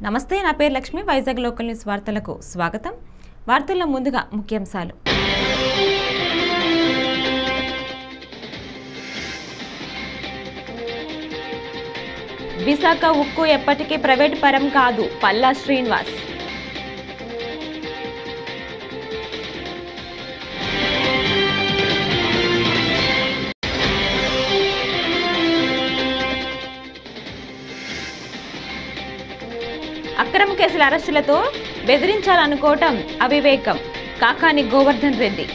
నమస్తే, నా పేరు లక్ష్మి. వైజాగ్ లోకల్ న్యూస్ వార్తలకు స్వాగతం. వార్తల్లో ముందుగా ముఖ్యాంశాలు. విశాఖ ఉక్కు ఎప్పటికీ ప్రైవేట్ పరం కాదు, పల్లా శ్రీనివాస్. అక్రమ కేసుల అరెస్టులతో బెదిరించాలనుకోవటం అవివేకం, కాకాని గోవర్ధన్ రెడ్డి.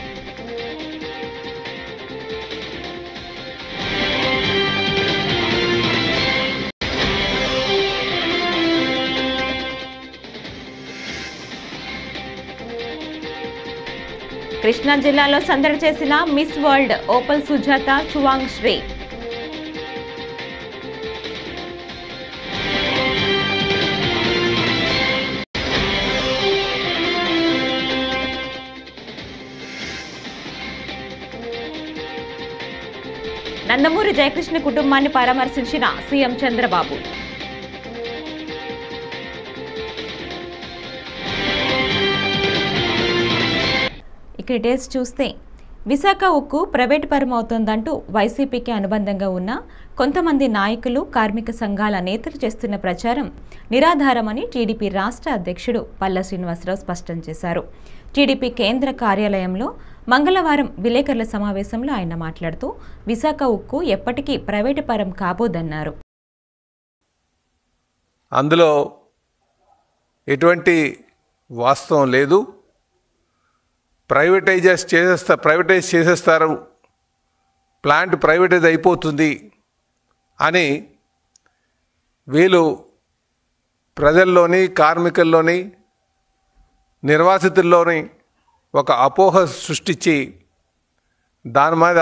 కృష్ణా జిల్లాలో సందడి చేసిన Miss World Opal Suchata Chuangsri. Nandamuri Jayakrishna కుటుంబాన్ని పరామర్శించిన సీఎం చంద్రబాబు. ఇక డీటెయిల్స్ చూస్తే, విశాఖ ఉక్కు ప్రైవేట్ పరం అవుతోందంటూ వైసీపీకి అనుబంధంగా ఉన్న కొంతమంది నాయకులు, కార్మిక సంఘాల నేతలు చేస్తున్న ప్రచారం నిరాధారమని టీడీపీ రాష్ట్ర అధ్యక్షుడు పల్లా శ్రీనివాసరావు స్పష్టం చేశారు. టీడీపీ కేంద్ర కార్యాలయంలో మంగళవారం విలేకరుల సమావేశంలో ఆయన మాట్లాడుతూ విశాఖ ఉక్కు ఎప్పటికీ ప్రైవేటు పరం కాబోదన్నారు. అందులో ఎటువంటి వాస్తవం లేదు. ప్రైవేటైజ్ చేసేస్తారు, ప్లాంట్ ప్రైవేటైజ్ అయిపోతుంది అని వీళ్ళు ప్రజల్లోని, కార్మికుల్లోని, నిర్వాసితుల్లోని ఒక అపోహ సృష్టించి దాని మీద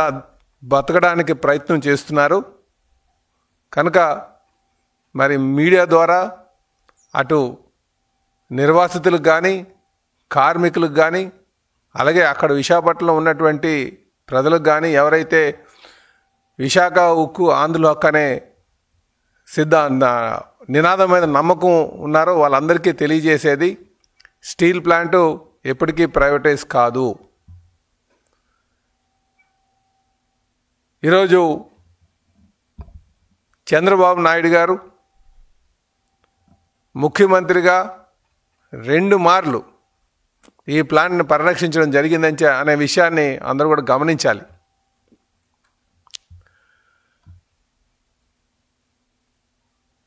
బతకడానికి ప్రయత్నం చేస్తున్నారు. కనుక మరి మీడియా ద్వారా అటు నిర్వాసితులకు కానీ, కార్మికులకు కానీ, అలాగే అక్కడ విశాఖపట్నంలో ఉన్నటువంటి ప్రజలకు కానీ, ఎవరైతే విశాఖ ఉక్కు ఆంధ్రుల హక్కు అనే నినాదం మీద నమ్మకం ఉన్నారో వాళ్ళందరికీ తెలియజేసేది, స్టీల్ ప్లాంటు ఎప్పటికీ ప్రైవేటైజ్ కాదు. ఈరోజు చంద్రబాబు నాయుడు గారు ముఖ్యమంత్రిగా 2 మార్లు ఈ ప్లాంట్ని పరిరక్షించడం జరిగిందని అనే విషయాన్ని అందరూ కూడా గమనించాలి.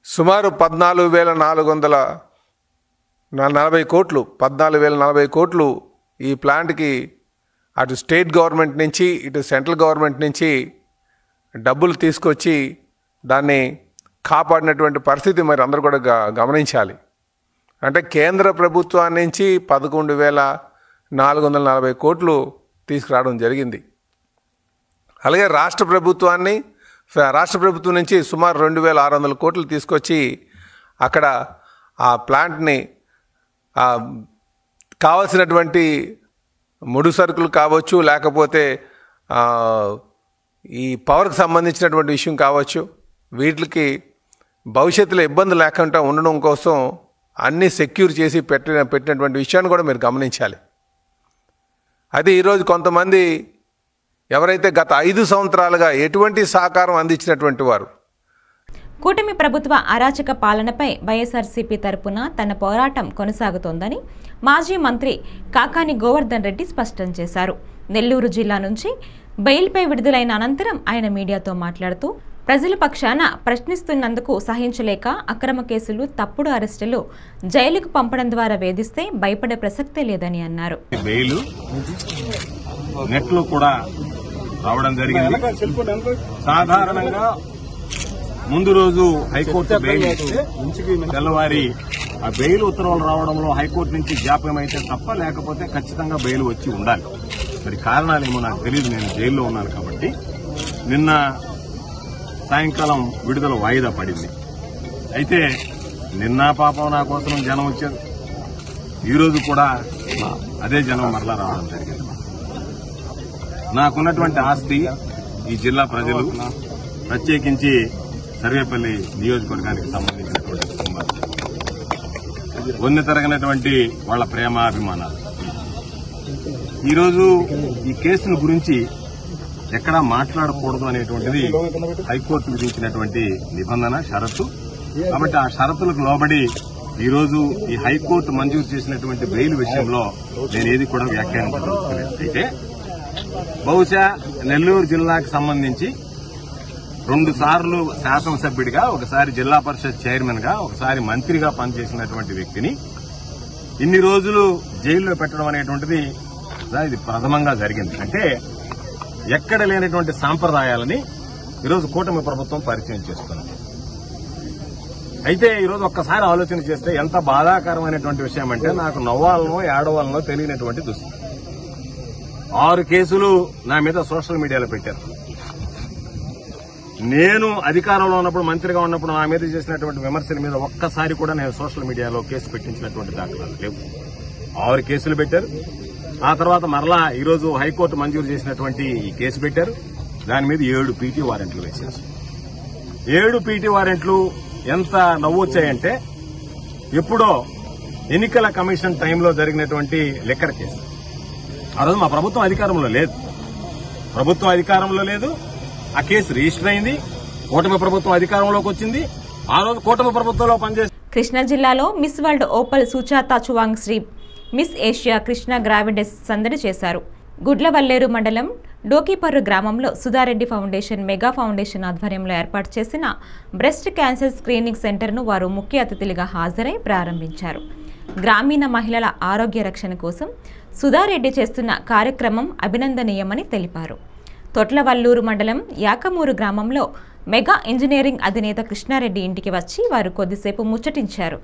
సుమారు 14,440 కోట్లు ఈ ప్లాంట్కి అటు స్టేట్ గవర్నమెంట్ నుంచి, ఇటు సెంట్రల్ గవర్నమెంట్ నుంచి డబ్బులు తీసుకొచ్చి దాన్ని కాపాడినటువంటి పరిస్థితి మరి అందరూ కూడా గమనించాలి. అంటే కేంద్ర ప్రభుత్వం నుంచి 11,440 కోట్లు తీసుకురావడం జరిగింది. అలాగే రాష్ట్ర ప్రభుత్వం నుంచి సుమారు 2,600 కోట్లు తీసుకొచ్చి అక్కడ ఆ ప్లాంట్ని కావలసినటువంటి ముడి సరుకులు కావచ్చు, లేకపోతే ఈ పవర్కి సంబంధించినటువంటి విషయం కావచ్చు, వీటికి భవిష్యత్తులో ఇబ్బంది లేకుండా ఉండడం కోసం అన్నీ సెక్యూర్ చేసి పెట్టినటువంటి విషయాన్ని కూడా మీరు గమనించాలి. అది ఈరోజు కొంతమంది ఎవరైతే గత 5 సంవత్సరాలుగా ఎటువంటి సహకారం అందించినటువంటి వారు, కూటమి ప్రభుత్వ అరాచక పాలనపై వైఎస్ఆర్సీపీ తరపున తన పోరాటం కొనసాగుతోందని మాజీ మంత్రి కాకాని గోవర్ధన్ రెడ్డి స్పష్టం చేశారు. నెల్లూరు జిల్లా నుంచి బెయిల్పై విడుదలైన అనంతరం ఆయన మీడియాతో మాట్లాడుతూ ప్రజల పక్షాన ప్రశ్నిస్తున్నందుకు సహించలేక అక్రమ కేసులు, తప్పుడు అరెస్టులు, జైలుకు పంపడం ద్వారా వేధిస్తే భయపడే ప్రసక్తే లేదని అన్నారు. నెట్లో కూడా రావడం జరిగింది. సాధారణంగా ముందు రోజు హైకోర్టు బెయిల్ ఇస్తే తెల్లవారి ఆ బెయిల్ ఉత్తర్వులు రావడంలో హైకోర్టు నుంచి జాప్యం అయితే తప్ప, లేకపోతే ఖచ్చితంగా బెయిల్ వచ్చి ఉండాలి. మరి కారణాలేమో నాకు తెలియదు, నేను జైల్లో ఉన్నాను కాబట్టి. నిన్న సాయంకాలం విడుదల వాయిదా పడింది. అయితే నిన్న పాపం నా కోసం జనం వచ్చారు, ఈరోజు కూడా అదే జనం మరలా రావడం జరిగింది. నాకున్నటువంటి ఆస్తి ఈ జిల్లా ప్రజలు, ప్రత్యేకించి సర్వేపల్లి నియోజకవర్గానికి సంబంధించినటువంటి కుటుంబాలు. తరగనటువంటి వాళ్ళ ప్రేమాభిమానాలు. ఈరోజు ఈ కేసును గురించి ఎక్కడా మాట్లాడకూడదు అనేటువంటిది హైకోర్టు విధించినటువంటి నిబంధన, షరతు. కాబట్టి ఆ షరతులకు లోబడి ఈరోజు ఈ హైకోర్టు మంజూరు చేసినటువంటి బెయిల్ విషయంలో నేను ఏది కూడా వ్యాఖ్యానించదలుచుకోలేదు. అయితే బహుశా నెల్లూరు జిల్లాకు సంబంధించి 2 సార్లు శాసనసభ్యుడిగా, ఒకసారి జిల్లా పరిషత్ చైర్మన్ గా, ఒకసారి మంత్రిగా పనిచేసినటువంటి వ్యక్తిని ఇన్ని రోజులు జైల్లో పెట్టడం అనేటువంటిది ఇది ప్రథమంగా జరిగింది. అంటే ఎక్కడ లేనటువంటి సాంప్రదాయాలని ఈరోజు కూటమి ప్రభుత్వం పరిచయం చేస్తుంది. అయితే ఈరోజు ఒక్కసారి ఆలోచన చేస్తే ఎంత బాధాకరమైనటువంటి విషయం అంటే, నాకు నవ్వాలనో ఏడవాలనో తెలియనటువంటి దుస్థితి. 6 కేసులు నా మీద సోషల్ మీడియాలో పెట్టారు. నేను అధికారంలో ఉన్నప్పుడు, మంత్రిగా ఉన్నప్పుడు నా మీద చేసినటువంటి విమర్శల మీద ఒక్కసారి కూడా నేను సోషల్ మీడియాలో కేసు పెట్టించినటువంటి దాఖలాలు లేవు. 6 కేసులు పెట్టారు. ఆ తర్వాత మరలా ఈరోజు హైకోర్టు మంజూరు చేసినటువంటి ఈ కేసు పెట్టారు. దాని మీద 7 పీటీ వారెంట్లు వేశారు. 7 పీటీ వారెంట్లు ఎంత నవ్వొచ్చాయంటే, ఎప్పుడో ఎన్నికల కమిషన్ టైంలో జరిగినటువంటి లిక్కర్ కేసు. ఆ రోజు మా ప్రభుత్వం అధికారంలో లేదు. ఆ కేసు రిజిస్టర్ అయింది. కూటమి ప్రభుత్వం అధికారంలోకి వచ్చింది. ఆ రోజు కూటమి ప్రభుత్వంలో పనిచేసి కృష్ణా జిల్లాలో Miss World Opal Suchata Chuangsri Miss Asia Krishna గ్రావిడెస్ సందడి చేశారు. గుడ్లవల్లేరు మండలం డోకిపర్రు గ్రామంలో సుధారెడ్డి ఫౌండేషన్, మెగా ఫౌండేషన్ ఆధ్వర్యంలో ఏర్పాటు చేసిన బ్రెస్ట్ క్యాన్సర్ స్క్రీనింగ్ సెంటర్ను వారు ముఖ్య అతిథులుగా హాజరై ప్రారంభించారు. గ్రామీణ మహిళల ఆరోగ్య రక్షణ కోసం సుధారెడ్డి చేస్తున్న కార్యక్రమం అభినందనీయమని తెలిపారు. తొట్లవల్లూరు మండలం యాకమూరు గ్రామంలో మెగా ఇంజనీరింగ్ అధినేత కృష్ణారెడ్డి ఇంటికి వచ్చి వారు కొద్దిసేపు ముచ్చటించారు.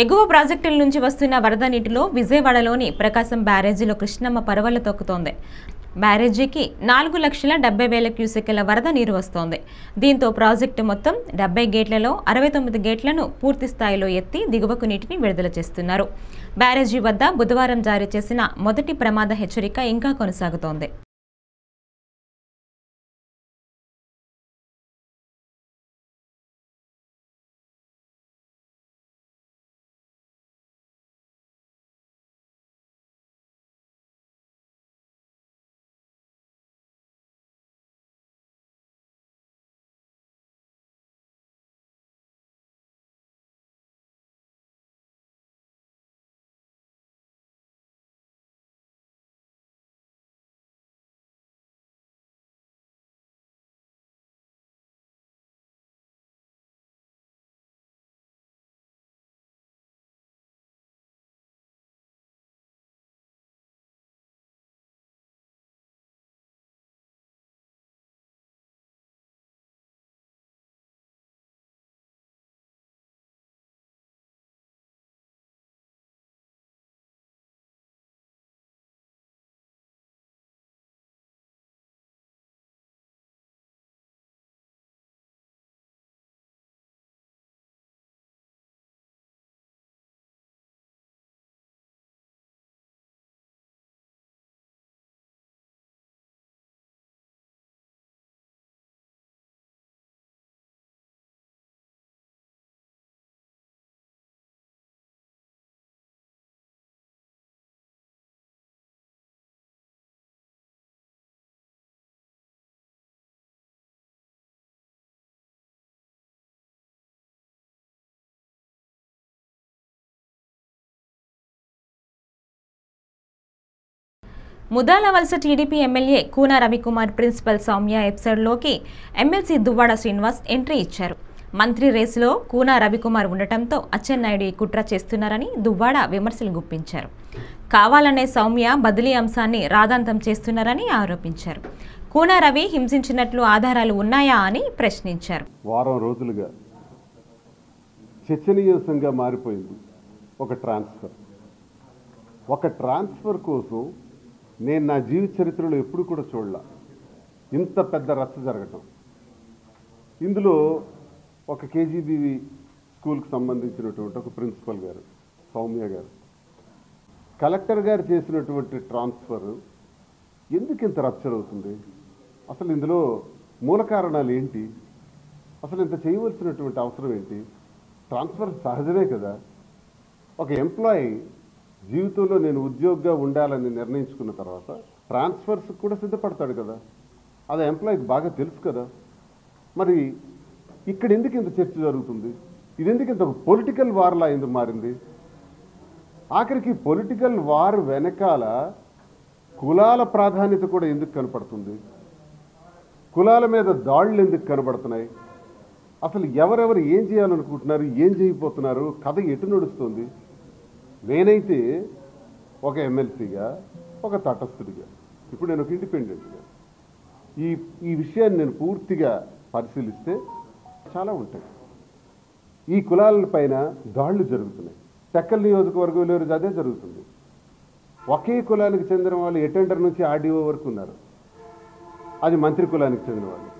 ఎగువ ప్రాజెక్టుల నుంచి వస్తున్న వరద నీటిలో విజయవాడలోని ప్రకాశం బ్యారేజీలో కృష్ణమ్మ పరవళ్లు తొక్కుతోంది. బ్యారేజీకి 4,70,000 క్యూసెక్కుల వరద నీరు వస్తోంది. దీంతో ప్రాజెక్టు మొత్తం 70 గేట్లలో 69 గేట్లను పూర్తి స్థాయిలో ఎత్తి దిగువకు నీటిని విడుదల చేస్తున్నారు. బ్యారేజీ వద్ద బుధవారం జారీ చేసిన మొదటి ప్రమాద హెచ్చరిక ఇంకా కొనసాగుతోంది. Amadalavalasa TDP MLA Kuna Ravikumar principal Soumya ఎపిసోడ్లోకి ఎమ్మెల్సీ దువ్వాడ శ్రీనివాస్ ఎంట్రీ ఇచ్చారు. మంత్రి రేసులో కూన రవికుమార్ ఉండటంతో అచ్చెన్నాయుడు కుట్ర చేస్తున్నారని దువ్వాడ విమర్శలు గుప్పించారు. కావాలనే సౌమ్య బదిలీ అంశాన్ని రాదాంతం చేస్తున్నారని ఆరోపించారు. కూన రవి హింసించినట్లు ఆధారాలు ఉన్నాయా అని ప్రశ్నించారు. వారం రోజులుగా చర్చనీయాంశంగా మారిపోయింది ఒక ట్రాన్స్ఫర్ కోసం నేను నా జీవిత చరిత్రలో ఎప్పుడు కూడా చూడలా ఇంత పెద్ద రచ్చ జరగటం. ఇందులో ఒక కేజీబీవి స్కూల్కి సంబంధించినటువంటి ఒక ప్రిన్సిపల్ గారు సౌమ్య గారు, కలెక్టర్ గారు చేసినటువంటి ట్రాన్స్ఫర్ ఎందుకు ఇంత రచ్చర్ అవుతుంది? అసలు ఇందులో మూల కారణాలు ఏంటి? అసలు ఇంత చేయవలసినటువంటి అవసరం ఏంటి? ట్రాన్స్ఫర్ సహజమే కదా. ఒక ఎంప్లాయీ జీవితంలో నేను ఉద్యోగిగా ఉండాలని నిర్ణయించుకున్న తర్వాత ట్రాన్స్ఫర్స్ కూడా సిద్ధపడతాడు కదా. అది ఎంప్లాయీకి బాగా తెలుసు కదా. మరి ఇక్కడ ఎందుకు ఇంత చర్చ జరుగుతుంది? ఇది ఎందుకు ఇంత పొలిటికల్ వార్లా ఎందుకు మారింది? ఆఖరికి పొలిటికల్ వార్ వెనకాల కులాల ప్రాధాన్యత కూడా ఎందుకు కనపడుతుంది? కులాల మీద దాడులు ఎందుకు కనబడుతున్నాయి? అసలు ఎవరెవరు ఏం చేయాలనుకుంటున్నారు, ఏం చేయబోతున్నారు, కథ ఎటు నడుస్తుంది? నేనైతే ఒక ఎమ్మెల్సీగా, ఒక తటస్థుడిగా, ఇప్పుడు నేను ఒక ఇండిపెండెంట్గా ఈ విషయాన్ని నేను పూర్తిగా పరిశీలిస్తే చాలా ఉంటాయి. ఈ కులాల పైన దాడులు జరుగుతున్నాయి. టెక్కల్ నియోజకవర్గంలో అదే జరుగుతుంది. ఒకే కులానికి చెందిన వాళ్ళు అటెండర్ నుంచి ఆర్డీఓ వరకు ఉన్నారు. అది మంత్రి కులానికి చెందిన వాళ్ళు.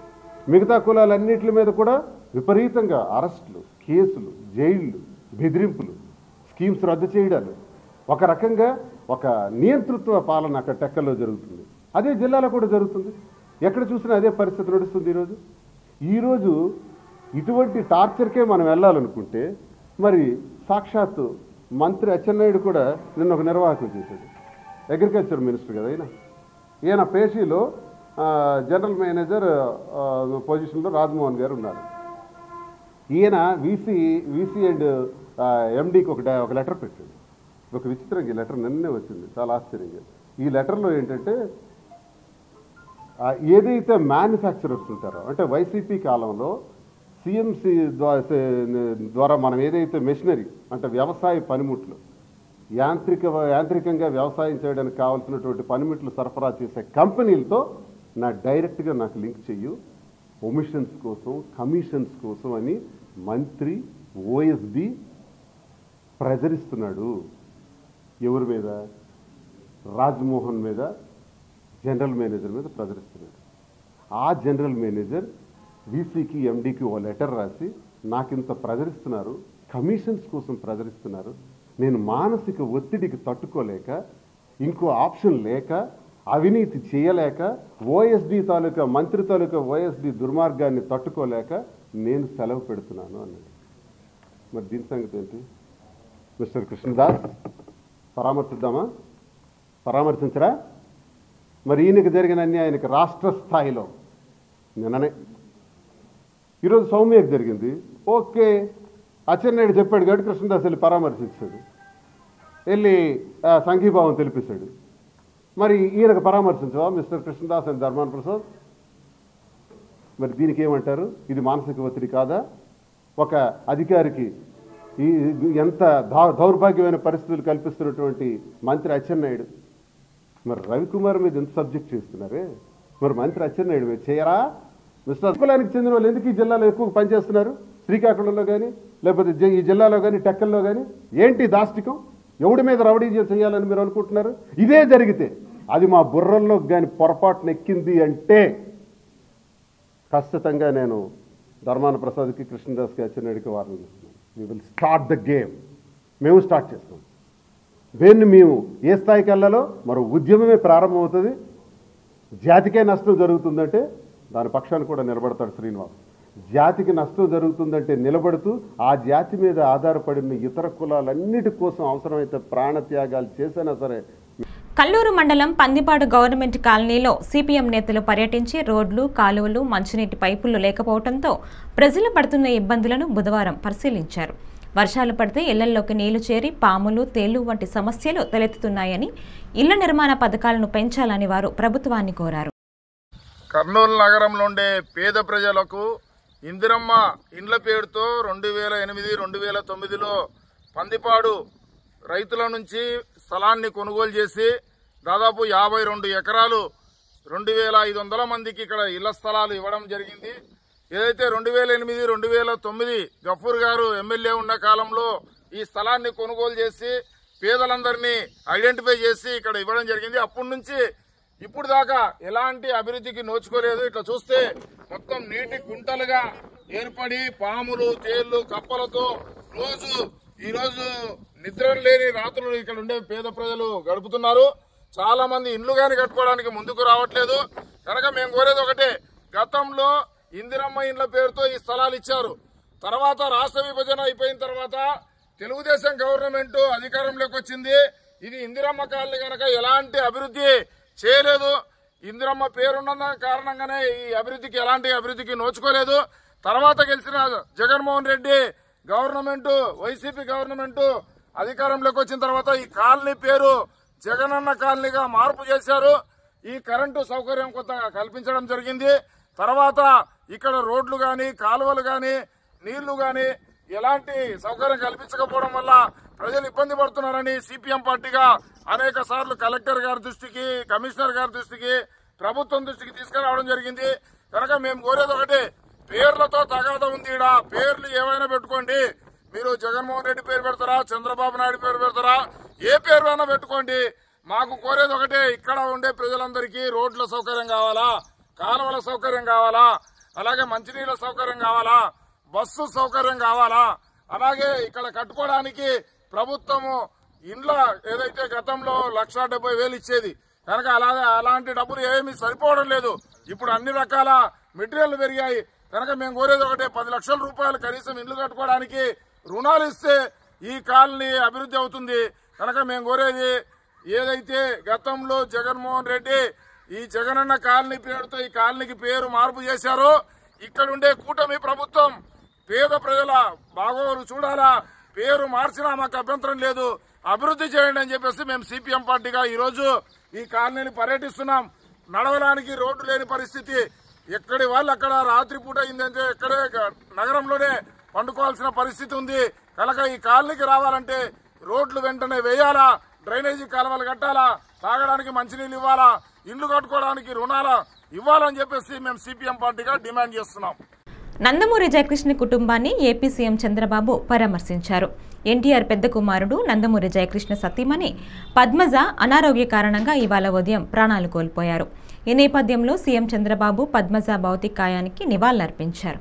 మిగతా కులాలన్నింటి మీద కూడా విపరీతంగా అరెస్టులు, కేసులు, జైళ్ళు, బెదిరింపులు, స్కీమ్స్ రద్దు చేయడాలు, ఒక రకంగా ఒక నియంతృత్వ పాలన అక్కడ టెక్కల్లో జరుగుతుంది. అదే జిల్లాలో కూడా జరుగుతుంది. ఎక్కడ చూసినా అదే పరిస్థితి నడుస్తుంది. ఈరోజు ఇటువంటి టార్చర్కే మనం వెళ్ళాలనుకుంటే మరి సాక్షాత్తు మంత్రి అచ్చెన్నాయుడు కూడా నిన్న ఒక నిర్వాహకం చేశాడు. అగ్రికల్చర్ మినిస్టర్ కదా ఈయన పేషీలో జనరల్ మేనేజర్ పొజిషన్లో రాజ్మోహన్ గారు ఉన్నారు. ఈయన వీసీ అండ్ ఎండీకి ఒక లెటర్ పెట్టాడు. ఒక విచిత్రంగా ఈ లెటర్ నిన్నే వచ్చింది, చాలా ఆశ్చర్యంగా. ఈ లెటర్లో ఏంటంటే ఏదైతే మ్యానుఫ్యాక్చరర్స్ ఉంటారో, అంటే వైసీపీ కాలంలో సిఎంసి ద్వారా మనం ఏదైతే మెషినరీ అంటే వ్యవసాయ పనిముట్లు, యాంత్రికంగా వ్యవసాయం చేయడానికి కావాల్సినటువంటి పనిముట్లు సరఫరా చేసే కంపెనీలతో డైరెక్ట్గా నాకు లింక్ చెయ్యు, ఒమిషన్స్ కోసం, కమిషన్స్ కోసం అని మంత్రి ఓఎస్డి ప్రజరిస్తున్నాడు. ఎవరి మీద? రాజ్మోహన్ మీద, జనరల్ మేనేజర్ మీద ప్రజరిస్తున్నాడు. ఆ జనరల్ మేనేజర్ వీసీకి, ఎండీకి ఓ లెటర్ రాసి నాకింత ప్రజరిస్తున్నారు, కమిషన్స్ కోసం ప్రజరిస్తున్నారు, నేను మానసిక ఒత్తిడికి తట్టుకోలేక, ఇంకో ఆప్షన్ లేక, అవినీతి చేయలేక, ఓఎస్డి తాలూకా మంత్రి తాలూకా ఓఎస్డి దుర్మార్గాన్ని తట్టుకోలేక నేను సెలవు పెడుతున్నాను అన్నాడు. మరి దీని సంగతి ఏంటి? మిస్టర్ కృష్ణదాస్ పరామర్శిద్దామా? పరామర్శించరా? మరి ఈయనకి జరిగిన అన్యాయానికి రాష్ట్ర స్థాయిలో నిన్ననే, ఈరోజు సౌమ్యకి జరిగింది. ఓకే, అచ్చెన్నాయుడు చెప్పాడు కాబట్టి కృష్ణదాస్ వెళ్ళి పరామర్శించాడు, వెళ్ళి సంఘీభావం తెలిపిస్తాడు. మరి ఈయనకు పరామర్శించవా మిస్టర్ కృష్ణదాస్ అండ్ ధర్మాన ప్రసాద్? మరి దీనికి ఏమంటారు? ఇది మానసిక ఒత్తిడి కాదా? ఒక అధికారికి ఎంత దౌర్భాగ్యమైన పరిస్థితులు కల్పిస్తున్నటువంటి మంత్రి అచ్చెన్నాయుడు మరి రవికుమార్ మీద ఎంత సబ్జెక్ట్ చేస్తున్నారే, మరి మంత్రి అచ్చెన్నాయుడు మీద చేయరా? మిస్టర్ కులానికి చెందిన వాళ్ళు ఎందుకు ఈ జిల్లాలో ఎక్కువ పనిచేస్తున్నారు? శ్రీకాకుళంలో కానీ, లేకపోతే ఈ జిల్లాలో కానీ, టెక్కల్లో కానీ ఏంటి దాష్టికం? ఎవడి మీద రౌడీ చేయాలని మీరు అనుకుంటున్నారు? ఇదే జరిగితే, అది మా బుర్రల్లో కానీ పొరపాటున ఎక్కింది అంటే ఖచ్చితంగా నేను ధర్మాన ప్రసాద్కి, కృష్ణదాస్కి, అచ్చెన్నాయుడికి వార్నింగ్ ఇస్తున్నాను. We will start the game. మేము స్టార్ట్ చేస్తాం. దేన్ని మేము ఏ స్థాయికి వెళ్ళాలో మరో ఉద్యమమే ప్రారంభమవుతుంది. జాతికే నష్టం జరుగుతుందంటే దాని పక్షాన్ని కూడా నిలబడతాడు శ్రీనివాస్. జాతికి నష్టం జరుగుతుందంటే నిలబడుతూ ఆ జాతి మీద ఆధారపడిన ఇతర కులాలన్నిటి కోసం అవసరమైతే ప్రాణత్యాగాలు చేసినా సరే. కల్లూరు మండలం పందిపాడు గవర్నమెంట్ కాలనీలో సిపిఎం నేతలు పర్యటించి రోడ్లు, కాలువలు, మంచినీటి పైపులు లేకపోవడంతో ప్రజలు పడుతున్న ఇబ్బందులను బుధవారం పరిశీలించారు. వర్షాలు పడితే ఇళ్లలోకి నీళ్లు చేరి పాములు తేళ్లు వంటి సమస్యలు తలెత్తుతున్నాయని ఇళ్ల నిర్మాణ పథకాలను పెంచాలని వారు ప్రభుత్వాన్ని కోరారు. కర్నూలు నగరంలో ఉండే పేద ప్రజలకు ఇందిరమ్మ ఇండ్ల పేరుతో 2008-2009లో పందిపాడు రైతుల నుంచి స్థలాన్ని కొనుగోలు చేసి దాదాపు 52 ఎకరాలు 2500 మందికి ఇక్కడ ఇళ్ల స్థలాలు ఇవ్వడం జరిగింది. ఏదైతే 2008-2009 గఫూర్ గారు ఎమ్మెల్యే ఉన్న కాలంలో ఈ స్థలాన్ని కొనుగోలు చేసి పేదలందరినీ ఐడెంటిఫై చేసి ఇక్కడ ఇవ్వడం జరిగింది. అప్పటి నుంచి ఇప్పుడు దాకా ఎలాంటి అభివృద్ధికి నోచుకోలేదు. ఇట్లా చూస్తే మొత్తం నీటి గుంటలుగా ఏర్పడి పాములు తేళ్లు కప్పలతో ఈరోజు నిద్ర లేని రాత్రులు ఇక్కడ ఉండే పేద ప్రజలు గడుపుతున్నారు. చాలా మంది ఇండ్లు గాని కట్టుకోవడానికి ముందుకు రావట్లేదు. కనుక మేము కోరేది ఒకటే, గతంలో ఇందిరమ్మ ఇండ్ల పేరుతో ఈ స్థలాలు ఇచ్చారు. తర్వాత రాష్ట్ర విభజన అయిపోయిన తర్వాత తెలుగుదేశం గవర్నమెంట్ అధికారంలోకి వచ్చింది. ఇది ఇందిరమ్మ కాలనీ కనుక ఎలాంటి అభివృద్ధి చేయలేదు. ఇందిరమ్మ పేరున్న కారణంగానే ఈ అభివృద్ధికి ఎలాంటి అభివృద్ధికి నోచుకోలేదు. తర్వాత గెలిచిన Jaganmohan Reddy government YCP government అధికారంలోకి వచ్చిన తర్వాత ఈ కాలనీ పేరు జగనన్న కాలనీగా మార్పు చేశారు. ఈ కరెంటు సౌకర్యం కొంత కల్పించడం జరిగింది. తర్వాత ఇక్కడ రోడ్లు గాని కాలువలు గాని నీళ్లు గాని ఎలాంటి సౌకర్యం కల్పించకపోవడం వల్ల ప్రజలు ఇబ్బంది పడుతున్నారని సిపిఎం పార్టీగా అనేక సార్లు కలెక్టర్ గారి దృష్టికి కమిషనర్ గారి దృష్టికి ప్రభుత్వం దృష్టికి తీసుకురావడం జరిగింది. కనుక మేము కోరేది ఒకటే, పేర్లతో తగాదా ఉంది. ఈడ పేర్లు ఏమైనా పెట్టుకోండి, మీరు జగన్మోహన్ రెడ్డి పేరు పెడతారా చంద్రబాబు నాయుడు పేరు పెడతారా ఏ పేరు అయినా పెట్టుకోండి. మాకు కోరేది ఒకటే, ఇక్కడ ఉండే ప్రజలందరికీ రోడ్ల సౌకర్యం కావాలా, కాలువల సౌకర్యం కావాలా, అలాగే మంచినీళ్ళ సౌకర్యం కావాలా, బస్సు సౌకర్యం కావాలా, అలాగే ఇక్కడ కట్టుకోవడానికి ప్రభుత్వము ఇండ్ల ఏదైతే గతంలో 1,70,000 ఇచ్చేది కనుక అలాంటి డబ్బులు ఏమీ సరిపోవడం లేదు. ఇప్పుడు అన్ని రకాల మెటీరియల్ పెరిగాయి. కనుక మేము కోరేది ఒకటే, 10 లక్షల రూపాయలు కనీసం ఇండ్లు కట్టుకోవడానికి రుణాలు ఇస్తే ఈ కాలనీ అభివృద్ధి అవుతుంది. కనుక మేము కోరేది, ఏదైతే గతంలో జగన్మోహన్ రెడ్డి ఈ జగనన్న కాలనీ పేరుతో ఈ కాలనీకి పేరు మార్పు చేశారో, ఇక్కడుండే కూటమి ప్రభుత్వం పేద ప్రజల బాగోగులు చూడాలా, పేరు మార్చినా మాకు అభ్యంతరం లేదు, అభివృద్ధి చేయండి అని చెప్పేసి మేము సిపిఎం పార్టీగా ఈరోజు ఈ కాలనీని పర్యటిస్తున్నాం. నడవడానికి రోడ్డు లేని పరిస్థితి, ఎక్కడి వాళ్ళు అక్కడ రాత్రిపూట అయిందంటే ఎక్కడే నగరంలోనే పండుకోవాల్సిన పరిస్థితి ఉంది. కనుక ఈ కాలనీకి రావాలంటే రోడ్లు వెంటనే వేయాలా, డ్రైనేజీ కాలువలు కట్టాలా, తాగడానికి మంచినీళ్ళు ఇవ్వాలా, ఇండ్లు కట్టుకోవడానికి రుణాలు ఇవ్వాలని చెప్పేసి మేము సిపిఎం పార్టీగా డిమాండ్ చేస్తున్నాం. నందమూరి జయకృష్ణ కుటుంబాన్ని ఏపీ సీఎం చంద్రబాబు పరామర్శించారు. ఎన్టీఆర్ పెద్ద కుమారుడు నందమూరి జయకృష్ణ సతీమణి పద్మజ అనారోగ్య కారణంగా ఇవాళ ఉదయం ప్రాణాలు కోల్పోయారు. ఈ నేపథ్యంలో సీఎం చంద్రబాబు పద్మజ భౌతికాయానికి నివాళులర్పించారు.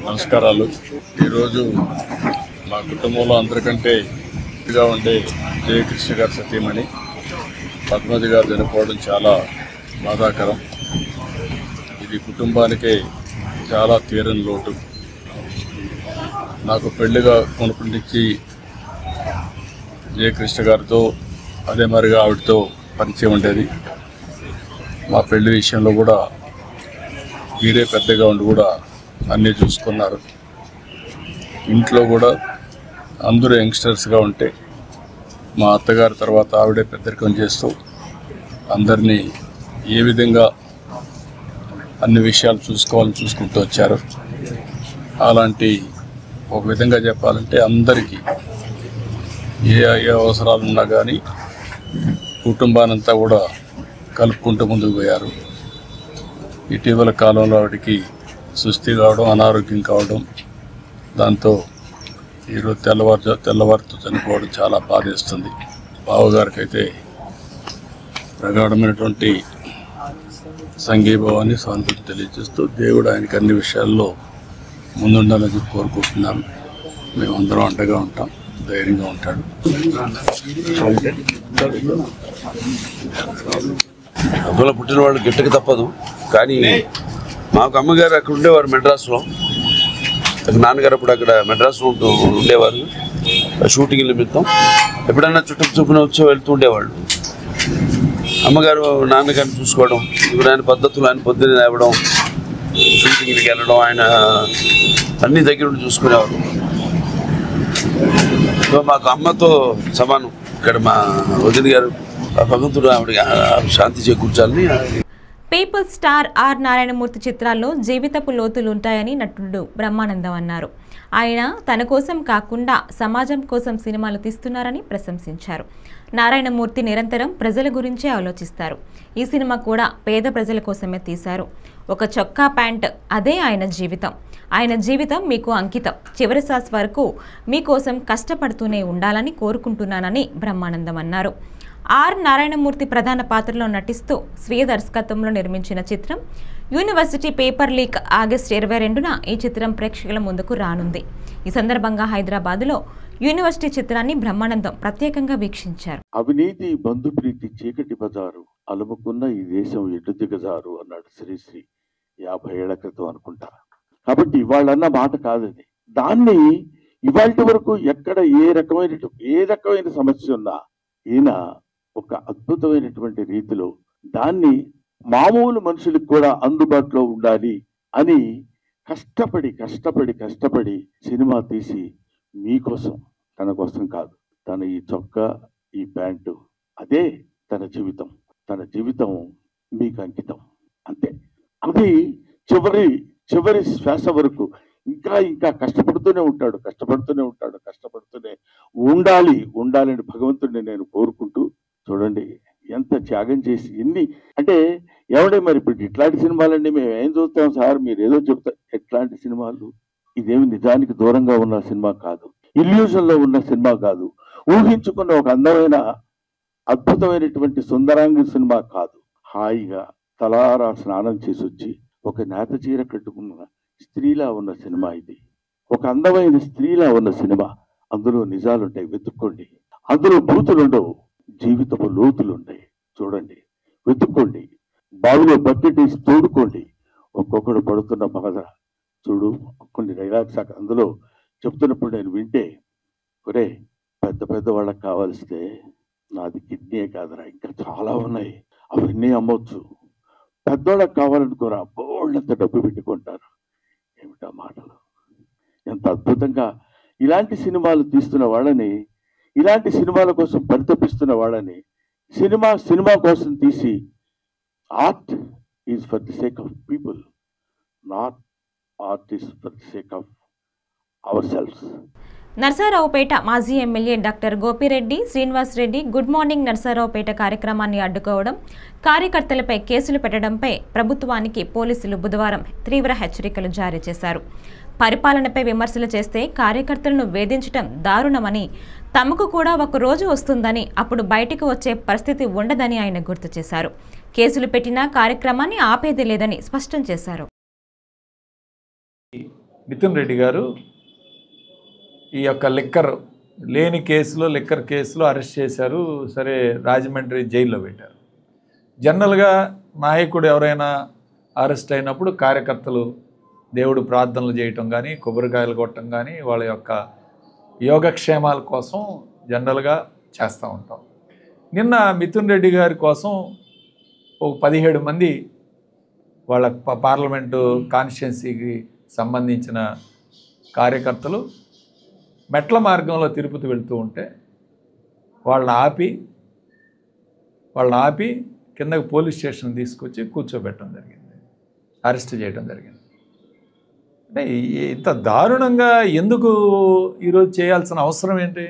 నమస్కారాలు. ఈరోజు మా కుటుంబంలో అందరికంటే ఇదిగా ఉండే జయకృష్ణ గారి సతీమణి పద్మజ గారు చనిపోవడం చాలా బాధాకరం. ఇది కుటుంబానికి చాలా తీరని లోటు. నాకు పెళ్లిగా కొనుప్పటి నుంచి జయకృష్ణ గారితో అదే మరిగా ఆవిడతో పరిచయం ఉండేది. మా పెళ్లి విషయంలో కూడా వీరే పెద్దగా ఉండి కూడా అన్నీ చూసుకున్నారు. ఇంట్లో కూడా అందరూ యంగ్స్టర్స్గా ఉంటే మా అత్తగారి తర్వాత ఆవిడే పెద్దరికం చేస్తూ అందరినీ ఏ విధంగా అన్ని విషయాలు చూసుకోవాలని చూసుకుంటూ వచ్చారు. అలాంటి ఒక విధంగా చెప్పాలంటే అందరికీ ఏ అవసరాలు ఉన్నా కానీ కుటుంబానంతా కూడా కలుపుకుంటూ ముందుకు పోయారు. ఇటీవల కాలంలో ఆవిడకి సుస్థి కావడం, అనారోగ్యం కావడం, దాంతో ఈరోజు తెల్లవారుతో చనిపోవడం చాలా బాధేస్తుంది. బావగారికి అయితే ప్రగాఢమైనటువంటి సంఘీభావాన్ని, సానుభూతి తెలియజేస్తూ దేవుడు ఆయనకి అన్ని విషయాల్లో ముందుండాలని కోరుకుంటున్నాను. మేమందరం అండగా ఉంటాం, ధైర్యంగా ఉంటాడు. అందులో పుట్టిన వాళ్ళు గిట్టక తప్పదు. కానీ మాకు అమ్మగారు అక్కడ ఉండేవారు మెడ్రాస్లో. నాన్నగారు అప్పుడు అక్కడ మెడ్రాస్లో ఉండేవారు షూటింగ్ నిమిత్తం. ఎప్పుడన్నా చుట్టూ చూపున వచ్చి వెళ్తూ ఉండేవాళ్ళు. అమ్మగారు నాన్నగారిని చూసుకోవడం, ఇప్పుడు ఆయన పద్ధతులు, ఆయన పొద్దున్న లేవడం, షూటింగ్కి వెళ్ళడం, ఆయన అన్ని దగ్గర ఉండి చూసుకునేవారు. మాకు అమ్మతో సమానం. ఇక్కడ మా వదిన గారు భగవంతుడు ఆవిడ శాంతి చేకూర్చాలని. పీపుల్స్ స్టార్ ఆర్ నారాయణమూర్తి చిత్రాల్లో జీవితపు లోతులుంటాయని నటుడు బ్రహ్మానందం అన్నారు. ఆయన తన కోసం కాకుండా సమాజం కోసం సినిమాలు తీస్తున్నారని ప్రశంసించారు. నారాయణమూర్తి నిరంతరం ప్రజల గురించే ఆలోచిస్తారు. ఈ సినిమా కూడా పేద ప్రజల కోసమే తీశారు. ఒక చొక్కా ప్యాంట్, అదే ఆయన జీవితం. ఆయన జీవితం మీకు అంకితం. చివరి శ్వాస వరకు మీకోసం కష్టపడుతూనే ఉండాలని కోరుకుంటున్నానని బ్రహ్మానందం అన్నారు. ఆర్ నారాయణమూర్తి ప్రధాన పాత్రలో నటిస్తూ స్వీయ దర్శకత్వంలో నిర్మించిన చిత్రం యూనివర్సిటీ పేపర్ లీక్ ఆగస్టు 22న ఈ చిత్రం ప్రేక్షకుల ముందుకు రానుంది. ఈ సందర్భంగా హైదరాబాద్లో యూనివర్సిటీ చిత్రాన్ని బ్రహ్మానందం ప్రత్యేకంగా వీక్షించారు. అవినీతి బంధుప్రీతి చీకటి బజారు అలుముకున్న ఈ దేశం ఎడ్డు దిగజారు అన్నాడు శ్రీశ్రీ 50 ఏళ్ల క్రితం అనుకుంటా. కాబట్టి ఇవాళన్న మాట కాదని, దాన్ని ఇవాళ వరకు ఎక్కడ ఏ రకమైన సమస్య ఉన్నా ఈయన ఒక అద్భుతమైనటువంటి రీతిలో దాన్ని మామూలు మనుషులకు కూడా అందుబాటులో ఉండాలి అని కష్టపడి సినిమా తీసి మీకోసం, తన కోసం కాదు, తన ఈ చొక్కా, ఈ ప్యాంటు, అదే తన జీవితం మీకు అంకితం. అంతే. అది చివరి శ్వాస వరకు ఇంకా కష్టపడుతూనే ఉండాలని భగవంతుడిని నేను కోరుకుంటూ. చూడండి ఎంత త్యాగం చేసి ఎన్ని అంటే ఎవడే మరి ఇప్పుడు ఇట్లాంటి సినిమాలన్నీ మేము ఏం చూస్తాం సార్, మీరు ఏదో చెప్తారు. ఎట్లాంటి సినిమాలు? ఇదేమి నిజానికి దూరంగా ఉన్న సినిమా కాదు, ఇల్యూజన్లో ఉన్న సినిమా కాదు, ఊహించుకున్న ఒక అందమైన అద్భుతమైనటువంటి సుందరాంగి సినిమా కాదు. హాయిగా తలారా స్నానం చేసి వచ్చి ఒక నేత చీర కట్టుకున్న స్త్రీలా ఉన్న సినిమా ఇది. ఒక అందమైన స్త్రీలా ఉన్న సినిమా. అందులో నిజాలుంటాయి, వెతుక్కోండి. అందులో బూతులుండవు, జీవితపు లోతులుంటాయి. చూడండి, వెతుక్కోండి. బావిలో బకెట్ వేసి తోడుకోండి. ఒక్కొక్కడు పడుతున్న బాధ చూడు. కొన్ని డైలాగ్స్ అందులో చెప్తున్నప్పుడు నేను వింటే, ఒరే పెద్ద వాళ్ళకి కావాల్స్తే నాది కిడ్నీయే కాదురా, ఇంకా చాలా ఉన్నాయి, అవన్నీ అమ్మవచ్చు. పెద్దోళ్ళకి కావాలనుకోరా, బోళ్ళంత డబ్బు పెట్టుకుంటారు. ఏమిటా మాటలు! ఎంత అద్భుతంగా ఇలాంటి సినిమాలు తీస్తున్న వాళ్ళని, ఇలాంటి సినిమాల కోసం పరితపిస్తున్న వాళ్ళని, సినిమా కోసం తీసి, art is for the sake of people, not art is for the sake of our selfs. Narasaraopet మాజీ MLA doctor Gopireddy Srinivasareddy good morning Narasaraopet కార్యక్రమాన్ని అడ్డుకోవడం, కార్యకర్తలపై కేసులు పెట్టడంపై ప్రభుత్వానికి పోలీసులు బుధవారం తీవ్ర హెచ్చరికలు జారీ చేశారు. పరిపాలనపై విమర్శలు చేస్తే కార్యకర్తలను వేధించడం దారుణమని, తమకు కూడా ఒక రోజు వస్తుందని, అప్పుడు బయటకు వచ్చే పరిస్థితి ఉండదని ఆయన గుర్తు చేశారు. కేసులు పెట్టినా కార్యక్రమాన్ని ఆపేది లేదని స్పష్టం చేశారు. మిథున్ రెడ్డి గారు ఈ యొక్క లిక్కర్ కేసులో అరెస్ట్ చేశారు. సరే, రాజమండ్రి జైల్లో పెట్టారు. జనరల్గా నాయకుడు ఎవరైనా అరెస్ట్ అయినప్పుడు కార్యకర్తలు దేవుడు ప్రార్థనలు చేయటం కానీ, కొబ్బరికాయలు కొట్టడం కానీ, వాళ్ళ యొక్క యోగక్షేమాల కోసం జనరల్గా చేస్తూ ఉంటాం. నిన్న మిథున్ రెడ్డి గారి కోసం ఒక 17 మంది వాళ్ళ పార్లమెంటు కాన్స్టిట్యున్సీకి సంబంధించిన కార్యకర్తలు మెట్ల మార్గంలో తిరుపతి వెళ్తూ ఉంటే వాళ్ళని ఆపి కిందకి పోలీస్ స్టేషన్ తీసుకొచ్చి కూర్చోబెట్టడం జరిగింది, అరెస్ట్ చేయడం జరిగింది. అంటే ఇంత దారుణంగా ఎందుకు ఈరోజు చేయాల్సిన అవసరం ఏంటి?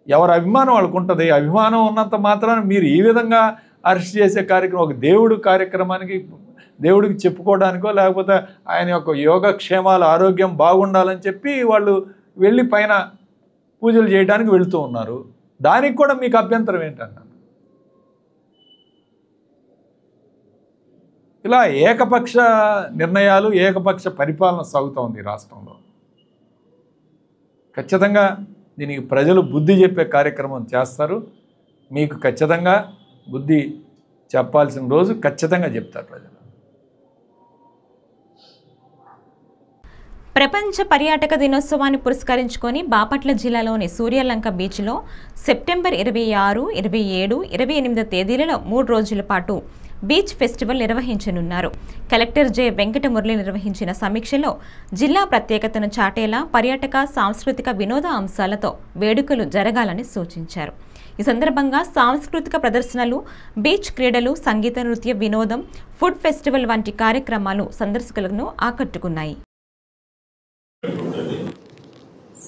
ఎవరి అభిమానం వాళ్ళకు ఉంటుంది. అభిమానం ఉన్నంత మాత్రాన మీరు ఈ విధంగా అరెస్ట్ చేసే కార్యక్రమం ఒక దేవుడు కార్యక్రమానికి దేవుడికి చెప్పుకోవడానికో లేకపోతే ఆయన యొక్క యోగక్షేమాలు ఆరోగ్యం బాగుండాలని చెప్పి వాళ్ళు వెళ్ళి పైన పూజలు చేయడానికి వెళుతూ ఉన్నారు. దానికి కూడా మీకు అభ్యంతరం ఏంటన్నా? ఇలా ఏకపక్ష నిర్ణయాలు ఏకపక్ష పరిపాలన సాగుతోంది రాష్ట్రంలో. ఖచ్చితంగా దీనికి ప్రజలు బుద్ధి చెప్పే కార్యక్రమం చేస్తారు. మీకు ఖచ్చితంగా బుద్ధి చెప్పాల్సిన రోజు ఖచ్చితంగా చెప్తారు ప్రజలు. ప్రపంచ పర్యాటక దినోత్సవాన్ని పురస్కరించుకొని బాపట్ల జిల్లాలోని సూర్యలంక బీచ్లో సెప్టెంబర్ 26, 27, 28 తేదీలలో 3 రోజుల పాటు బీచ్ ఫెస్టివల్ నిర్వహించనున్నారు. కలెక్టర్ జె వెంకటమురళి నిర్వహించిన సమీక్షలో జిల్లా ప్రత్యేకతను చాటేలా పర్యాటక సాంస్కృతిక వినోద అంశాలతో వేడుకలు జరగాలని సూచించారు. ఈ సందర్భంగా సాంస్కృతిక ప్రదర్శనలు, బీచ్ క్రీడలు, సంగీత నృత్య వినోదం, ఫుడ్ ఫెస్టివల్ వంటి కార్యక్రమాలు సందర్శకులను ఆకట్టుకున్నాయి.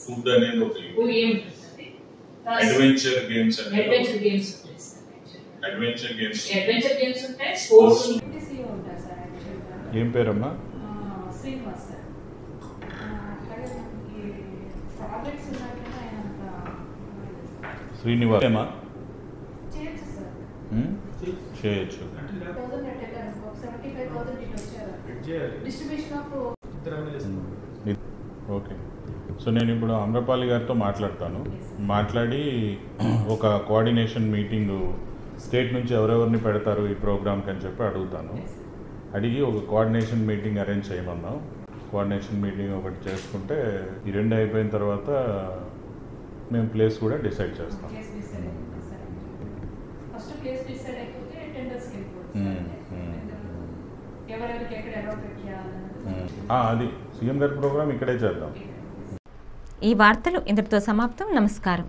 ఫుడ్ అనేది ఒక అడ్వెంచర్ గేమ్స్ ఉంటాయి, స్పోర్ట్స్. ఏం పేరమ్మా? శ్రీనివాస్ చేయొచ్చు. ఓకే. సో నేను ఇప్పుడు అమ్రపాలి గారితో మాట్లాడి ఒక కోఆర్డినేషన్ మీటింగ్ స్టేట్ నుంచి ఎవరెవరిని పెడతారు ఈ ప్రోగ్రామ్కి అని చెప్పి అడుగుతాను. అడిగి ఒక కోఆర్డినేషన్ మీటింగ్ అరేంజ్ చేయమన్నాం. కోఆర్డినేషన్ మీటింగ్ ఒకటి చేసుకుంటే ఈ 2 అయిపోయిన తర్వాత మేము ప్లేస్ కూడా డిసైడ్ చేస్తాం. అది సీఎం గారి ప్రోగ్రామ్ ఇక్కడే చేద్దాం. ఈ వార్తలు ఇంతటితో సమాప్తం. నమస్కారం.